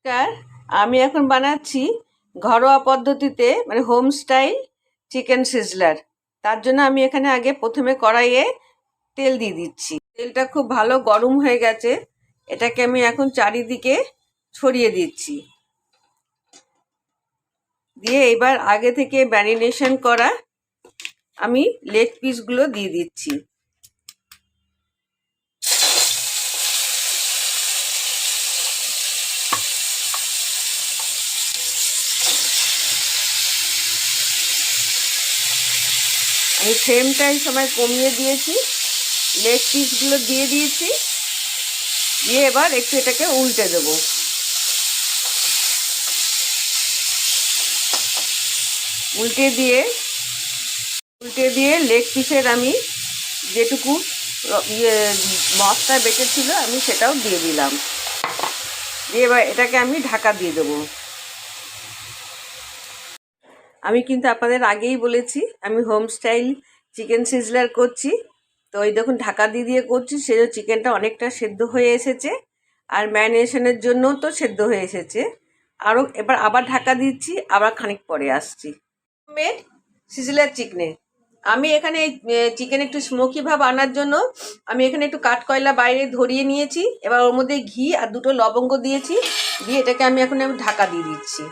নমস্কার, আমি এখন বানাচ্ছি ঘরোয়া পদ্ধতিতে মানে হোম স্টাইল চিকেন সিজলার। তার জন্য আমি এখানে আগে প্রথমে কড়াইয়ে তেল দিয়ে দিচ্ছি। তেলটা খুব ভালো গরম হয়ে গেছে, এটাকে আমি এখন চারিদিকে ছড়িয়ে দিচ্ছি। দিয়ে এবার আগে থেকে ম্যারিনেশন করা আমি লেগ পিসগুলো দিয়ে দিচ্ছি। আমি ফ্লেমটা এই সময় কমিয়ে দিয়েছি, লেগ পিসগুলো দিয়ে দিয়েছি। দিয়ে এবার একটু এটাকে উল্টে দেবো। উল্টে দিয়ে লেগ পিসের আমি যেটুকু মশলা বেঁচেছিল আমি সেটাও দিয়ে দিলাম। দিয়ে এবার এটাকে আমি ঢাকা দিয়ে দেবো। আমি কিন্তু আপনাদের আগেই বলেছি আমি হোম স্টাইল চিকেন সিজলার করছি। তো ওই দেখুন ঢাকা দিয়ে করছি, সেজন্য চিকেনটা অনেকটা সেদ্ধ হয়ে এসেছে, আর ম্যারিনেশনের জন্য তো সেদ্ধ হয়ে এসেছে। এবার আবার ঢাকা দিচ্ছি, আবার খানিক পরে আসছি। মেড সিজলার চিকেনে আমি এখানে চিকেন একটু স্মোকি ভাব আনার জন্য আমি এখানে একটু কাঠকয়লা বাইরে ধরিয়ে নিয়েছি। এবার ওর মধ্যে ঘি আর দুটো লবঙ্গ দিয়েছি। দিয়ে এটাকে আমি ঢাকা দিয়ে দিচ্ছি।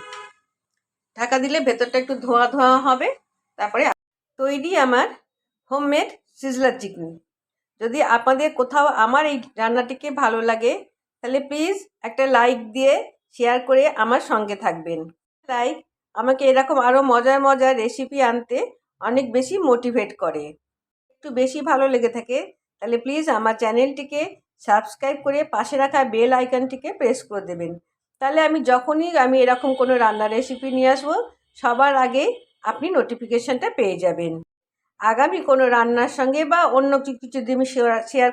ঢাকা দিলে ভেতরটা একটু ধোঁয়া ধোঁয়া হবে। তারপরে তৈরি আমার হোমমেড সিজলার চিকেন। যদি আপনাদের কোথাও আমার এই রান্নাটিকে ভালো লাগে তাহলে প্লিজ একটা লাইক দিয়ে শেয়ার করে আমার সঙ্গে থাকবেন। লাইক আমাকে এরকম আরও মজার মজার রেসিপি আনতে অনেক বেশি মোটিভেট করে। একটু বেশি ভালো লেগে থাকে তাহলে প্লিজ আমার চ্যানেলটিকে সাবস্ক্রাইব করে পাশে রাখা বেল আইকনটিকে প্রেস করে দেবেন। তাহলে যখনই আমি এরকম কোনো রান্নার রেসিপি নিয়ে আসবো সবার আগে আপনি নোটিফিকেশানটা পেয়ে যাবেন। আগামী কোনো রান্নার সঙ্গে বা অন্য কিছু যদি আমি শেয়ার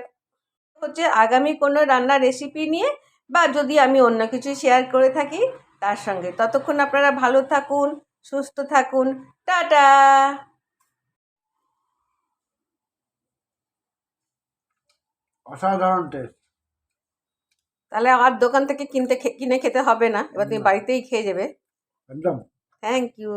হচ্ছে আগামী কোনো রান্নার রেসিপি নিয়ে, বা যদি আমি অন্য কিছু শেয়ার করে থাকি তার সঙ্গে। ততক্ষণ আপনারা ভালো থাকুন, সুস্থ থাকুন। টাটা। অসাধারণ টেস্ট। তাহলে আমার দোকান থেকে কিনে খেতে হবে না, এবার তুমি বাড়িতেই খেয়ে যাবে। একদম। Thank you.